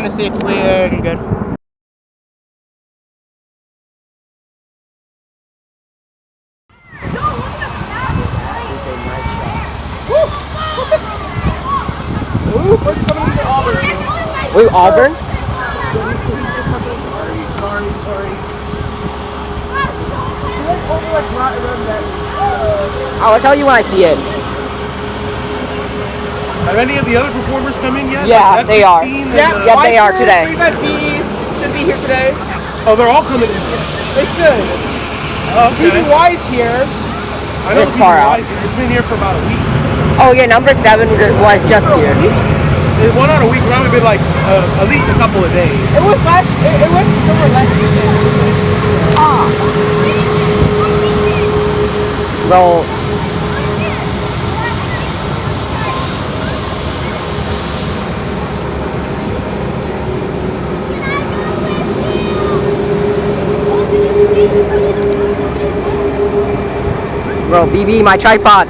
kind of safely and good. Ooh, what's coming into Auburn? Wait, Auburn? Sorry. I'll tell you when I see it. Have any of the other performers come in yet? Yeah, like they are. F16 Yeah, they are today. BFI should be here today. Oh, they're all coming in. They should. Okay. BFI's here. I know This far out. It's been here for about a week. Oh yeah, number 7 was just here. It went on a week. Probably been like at least a couple of days. It was last. It went to somewhere last weekend. Bro, BB, my tripod.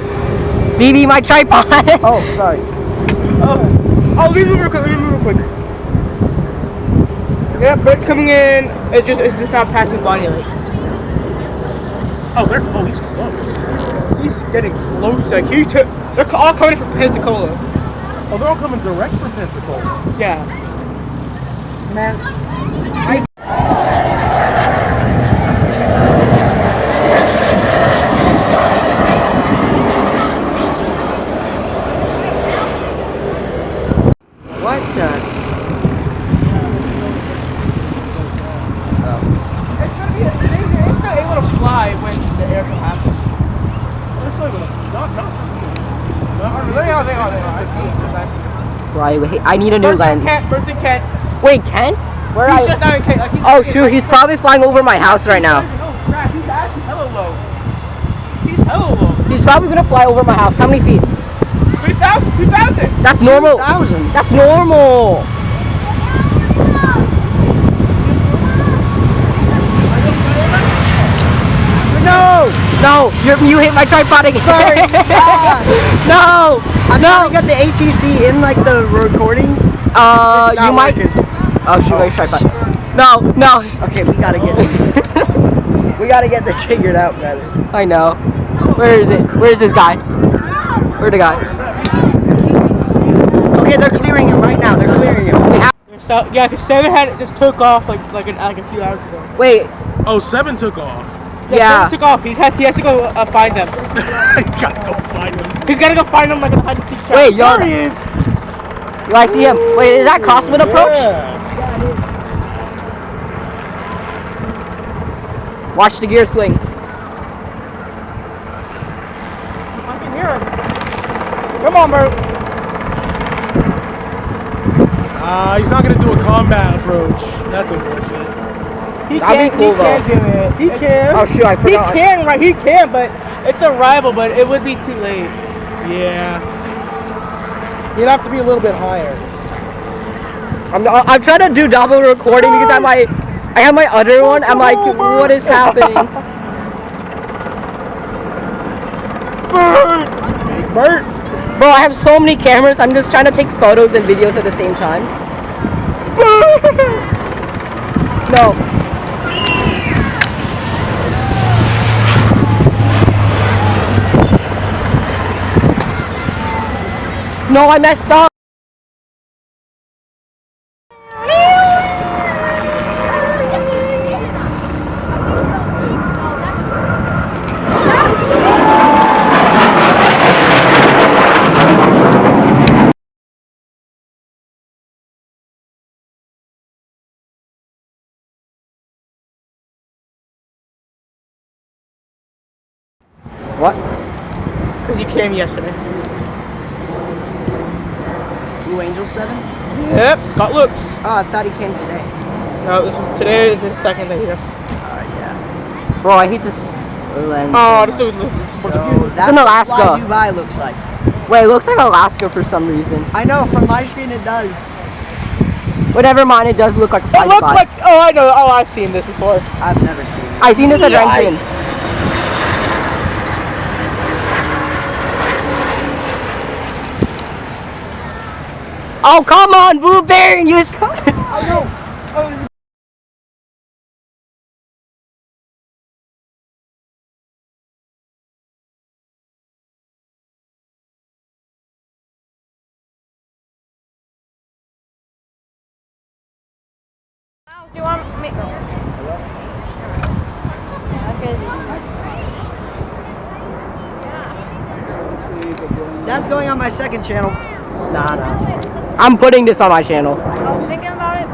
BB, my tripod. Oh, sorry. Oh, let me move real quick. Yeah, bird's coming in. It's just not passing by yet. He's close. He's getting close. Like they're all coming from Pensacola. Oh, they're all coming direct from Pensacola. Yeah. Man. What the? It's not able to fly when the air show happens. It's not They are. I see it. Right, I need a new lens. Birds in Kent. Wait, Ken? Where are He's you? just not in Kent. Like, Oh shoot, he's probably flying over my house right now. Oh crap, he's actually hella low. He's hella low. He's probably gonna fly over my house. How many feet? 3,000, 2,000. That's normal. 2,000. That's normal. No, you hit my tripod again. Sorry. No, I'm trying to get the ATC in like the recording. You might. Oh, shoot, my tripod. No. Okay, we gotta get we gotta get this figured out better. I know. Where is it? Where's this guy? Where's the guy? Okay, they're clearing him right now. They're clearing him. So, yeah, because 7 had just took off like a few hours ago. Wait. Oh, 7 took off. Yeah. 7 took off. He has to go find them. He's got to go find them. He's got to go find them like a hide and seek. Wait, yo. There he is. You guys see him? Wait, is that Crossman approach? Yeah. Watch the gear swing. I can hear him. Come on, bro. He's not going to do a combat approach. That's unfortunate. That'd be cool, he can do it. He can. Oh shoot, I forgot. He can, but it's a rival, but it would be too late. Yeah. You'd have to be a little bit higher. I'm trying to do double recording because I have my other one. I'm like, what is happening? Bert. Bro, I have so many cameras. I'm just trying to take photos and videos at the same time. No. No, I messed up. What? Because he came yesterday. Blue Angel 7? Yep, Scott looks. Oh, I thought he came today. No, today is his second day here. Alright, yeah. Bro, I hate this lens. Oh, this is So in that's Alaska. what Fly Dubai looks like. Wait, it looks like Alaska for some reason. I know, from my screen it does. Whatever mine, it does look like a fly It looked spot. like. Oh, I know. Oh, I've seen this before. I've never seen it. I've seen this at Renton. Oh, come on, Blue Baron, you. Do you want me? That's going on my second channel. Nah. I'm putting this on my channel. I was thinking about it,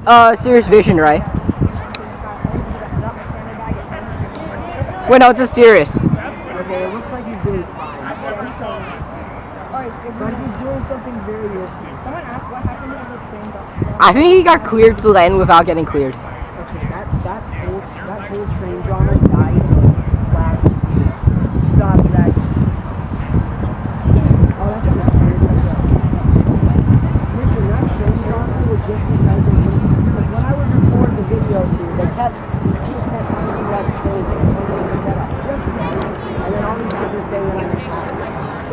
but Serious Vision, right? Wait, no, it's a Serious. Okay, it looks like he's doing fine. But he's doing something very risky. Someone asked what happened to the train. I think he got cleared to land without getting cleared. Okay, that whole train drama died last week. Stop dragging. Oh, that's true. Listen, that train drama was just because when I would record the videos here, they kept finding that train and then all these guys are saying that I'm attacking.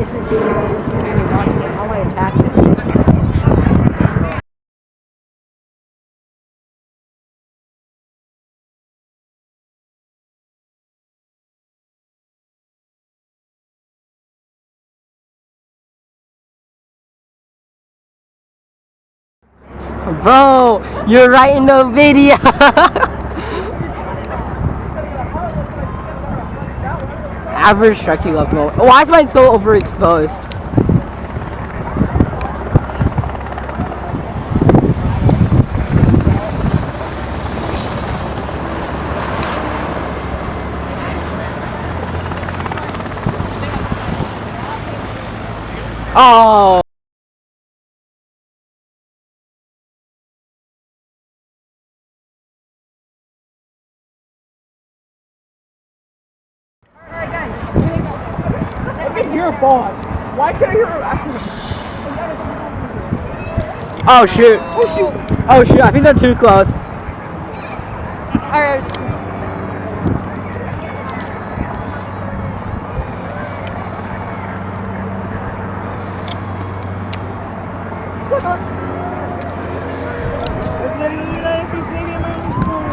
It's a video of me watching it. How am I attacking it? Bro, you're right in the video. Average Shrekylove moment. Why is mine so overexposed? Oh. I can hear a boss. Why can't I hear a Oh shoot. Oh shoot! Oh shoot, I think they're too close. alright. What's going on? It's letting the United States Navy American School.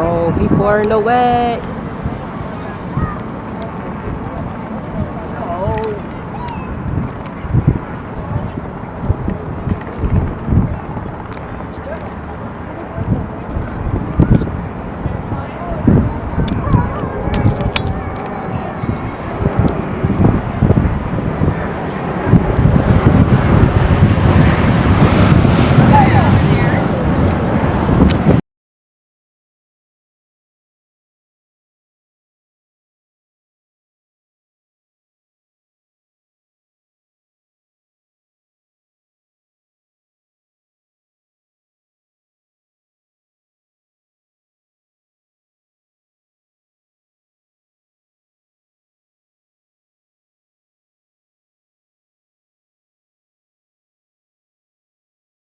Oh, people are in the way.